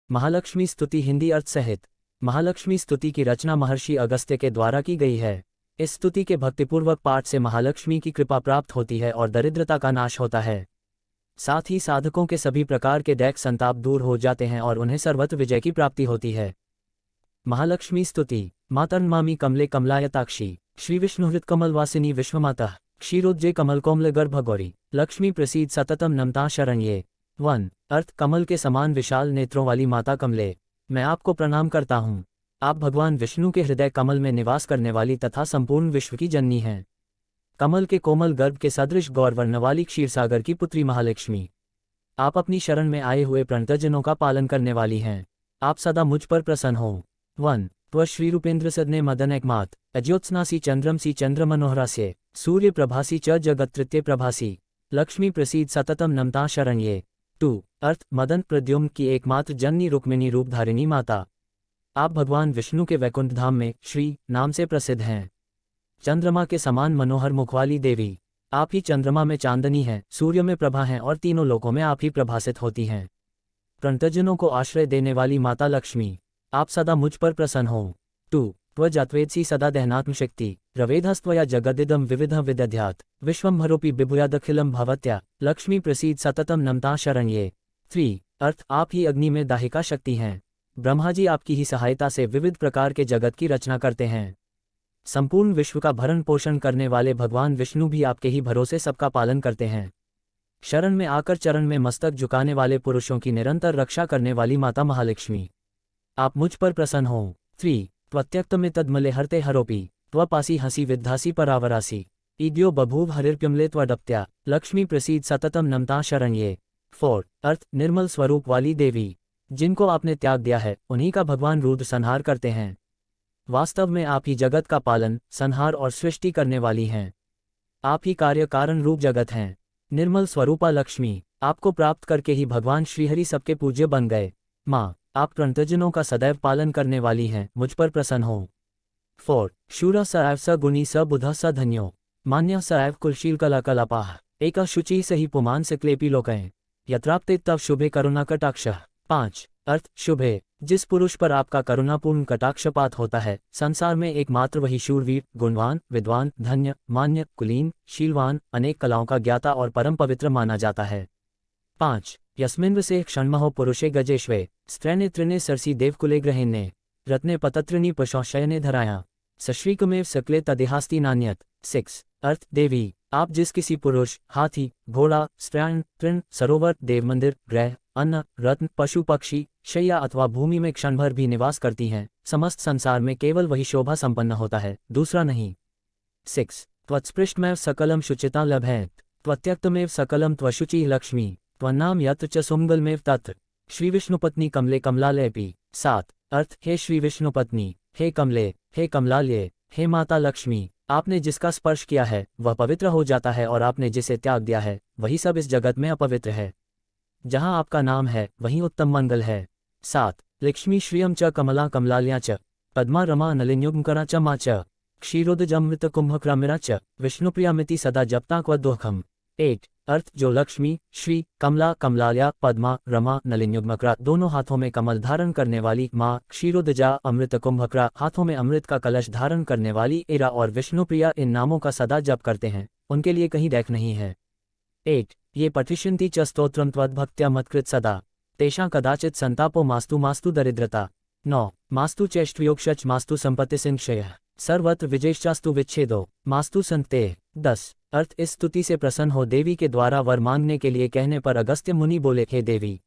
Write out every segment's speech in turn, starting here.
महालक्ष्मी स्तुति हिंदी अर्थ सहित। महालक्ष्मी स्तुति की रचना महर्षि अगस्त्य के द्वारा की गई है। इस स्तुति के भक्तिपूर्वक पाठ से महालक्ष्मी की कृपा प्राप्त होती है और दरिद्रता का नाश होता है। साथ ही साधकों के सभी प्रकार के दैक संताप दूर हो जाते हैं और उन्हें सर्वत्र विजय की प्राप्ति होती है। महालक्ष्मी स्तुति। मातर्नमामि कमले कमलायताक्षी श्रीविष्णुहृत कमलवासिनी विश्वमाता क्षीरोज्जे कमल कोमल गर्भगौरी लक्ष्मी प्रसीद सततम नमता शरण्ये। 1। अर्थ कमल के समान विशाल नेत्रों वाली माता कमले, मैं आपको प्रणाम करता हूँ। आप भगवान विष्णु के हृदय कमल में निवास करने वाली तथा संपूर्ण विश्व की जननी हैं। कमल के कोमल गर्भ के सदृश गौरवर्ण वाली क्षीरसागर की पुत्री महालक्ष्मी, आप अपनी शरण में आए हुए प्रणतजनों का पालन करने वाली हैं। आप सदा मुझ पर प्रसन्न हो। 1। त्व श्रीरूपेन्द्र सदने मदन एकमात अज्योत्स्नासी चंद्रमसी चंद्रमनोहरास्य सूर्य प्रभासी च जगत्तृत्य प्रभासी लक्ष्मी प्रसीद सततम नमता शरण्ये। 2। अर्थ मदन प्रद्युम्न की एकमात्र जननी रुक्मिणी रूपधारिणी माता, आप भगवान विष्णु के वैकुंठ धाम में श्री नाम से प्रसिद्ध हैं। चंद्रमा के समान मनोहर मुख वाली देवी, आप ही चंद्रमा में चांदनी हैं, सूर्य में प्रभा हैं और तीनों लोकों में आप ही प्रभासित होती हैं। प्रणतजनों को आश्रय देने वाली माता लक्ष्मी, आप सदा मुझ पर प्रसन्न हो। 2। त्वजात्वेत्सी सदा दहनात्म शक्ति रवेधस्त्वया जगदिदम विविध विदध्यात् विश्वम्भरोऽपि बिभूयादखिलम भवत्या लक्ष्मी प्रसीद सततम नमता शरण्ये। 3। अर्थ आप ही अग्नि में दाहिका शक्ति हैं, ब्रह्मा जी आपकी ही सहायता से विविध प्रकार के जगत की रचना करते हैं। संपूर्ण विश्व का भरण पोषण करने वाले भगवान विष्णु भी आपके ही भरोसे सबका पालन करते हैं। शरण में आकर चरण में मस्तक झुकाने वाले पुरुषों की निरंतर रक्षा करने वाली माता महालक्ष्मी, आप मुझ पर प्रसन्न हो। 3। त्वत्यक्त में तद्मले हरते हरोपी त्वपासी हसी विद्धासी परावरासी ईद्यो बभूव हरिर्प्यमले त्वडप्त्या लक्ष्मी प्रसीद सततम नमता शरण्ये। 4। अर्थ निर्मल स्वरूप वाली देवी, जिनको आपने त्याग दिया है उन्हीं का भगवान रुद्र संहार करते हैं। वास्तव में आप ही जगत का पालन, संहार और सृष्टि करने वाली हैं। आप ही कार्य कारण रूप जगत हैं। निर्मल स्वरूपा लक्ष्मी, आपको प्राप्त करके ही भगवान श्रीहरि सबके पूज्य बन गए। माँ, आप प्रणतजनों का सदैव पालन करने वाली हैं, मुझ पर प्रसन्न हो। 4। शूर स एव स गुणी स बुध स धन्यो मान्य स एव कुलशील कला कलापाह एका शुचि सही पुमान से क्लेपी लोकैं यत्राप्ते तव शुभे करुणा कटाक्षः। 5। अर्थ शुभे, जिस पुरुष पर आपका करुणापूर्ण कटाक्षपात होता है, संसार में एकमात्र वही शूरवीर, गुणवान, विद्वान, धन्य, मान्य, कुलीन, शीलवान, अनेक कलाओं का ज्ञाता और परम पवित्र माना जाता है। 5। यस्मिन्व से क्षणमहो पुरुषे गजेश्वे स्त्रैने त्रिने सरसी देवकुले ग्रहेन्ने रत्ने पतत्रिणी पशौशयने धराया सश्रीकमेव सकले तदेहास्ति नान्यत। 6। अर्थ देवी, आप जिस किसी पुरुष, हाथी, घोड़ा, स्त्रैण, तृण, सरोवर, देवमंदिर, ग्रह, अन्न, रत्न, पशु पक्षी, शैया अथवा भूमि में क्षणभर भी निवास करती हैं, समस्त संसार में केवल वही शोभा संपन्न होता है, दूसरा नहीं। 6। त्वत्स्पृष्टमेव सकलम शुचिता लभेत त्वत्यक्तमेव सकलम त्वशुचि लक्ष्मी त्वन्नाम यत्र च सुमंगलमेव तत्र श्रीविष्णुपत्नी कमले कमलालयपि। 7। अर्थ हे श्रीविष्णुपत्नी, हे कमले, हे कमलालय, हे माता लक्ष्मी, आपने जिसका स्पर्श किया है वह पवित्र हो जाता है और आपने जिसे त्याग दिया है वही सब इस जगत में अपवित्र है। जहाँ आपका नाम है वहीं उत्तम मंगल है। 7। लक्ष्मी श्रियम च कमला कमलाल्या च पद्मा रमा नलिन्युग्मकरा च मा च क्षीरोदजमृत कुंभक्रमिरा च विष्णुप्रियामिति सदा जपता क्वद्दोहम। 8। अर्थ जो लक्ष्मी, श्री, कमला, कमलाल्या, पद्मा, रमा, नलिन्युग्मकरा दोनों हाथों में कमल धारण करने वाली माँ, क्षीरोदजा अमृत कुंभकरा हाथों में अमृत का कलश धारण करने वाली एरा और विष्णुप्रिया इन नामों का सदा जप करते हैं, उनके लिए कहीं दैख नहीं है। 8। ये पठिष्यन्ति च स्तोत्रम त्वद्भक्त्या मत्कृत सदा तेषां कदाचित् संतापो मास्तु मास्तु दरिद्रता। 9। मास्तु चेष्टवियोक्षच मास्तु संपत्ति संक्षयः सर्वत्र विजयश्चास्तु विच्छेदो मास्तु संतेः। 10। अर्थ इस स्तुति से प्रसन्न हो देवी के द्वारा वर मांगने के लिए कहने पर अगस्त्य मुनि बोले, हे देवी,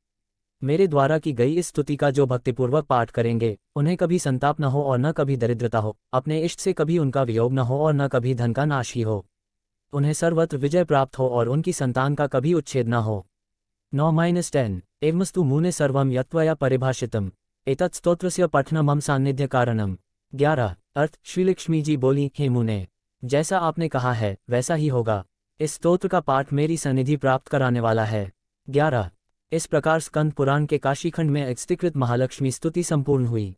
मेरे द्वारा की गई इस स्तुति का जो भक्तिपूर्वक पाठ करेंगे उन्हें कभी संताप न हो और न कभी दरिद्रता हो, अपने इष्ट से कभी उनका वियोग न हो और न कभी धन का नाश ही हो, उन्हें सर्वत्र विजय प्राप्त हो और उनकी संतान का कभी उच्छेद न हो। 9-10 एवमस्तु मुने सर्वम यत्त्वया परिभाषितम एतत् स्तोत्रस्य पठनं मम सान्निध्य कारणम। 11। अर्थ श्रीलक्ष्मी जी बोली, हे मुने, जैसा आपने कहा है वैसा ही होगा, इस स्तोत्र का पाठ मेरी सन्निधि प्राप्त कराने वाला है। 11। इस प्रकार स्कंद पुराण के काशीखंड में स्तुतिकृत महालक्ष्मी स्तुति संपूर्ण हुई।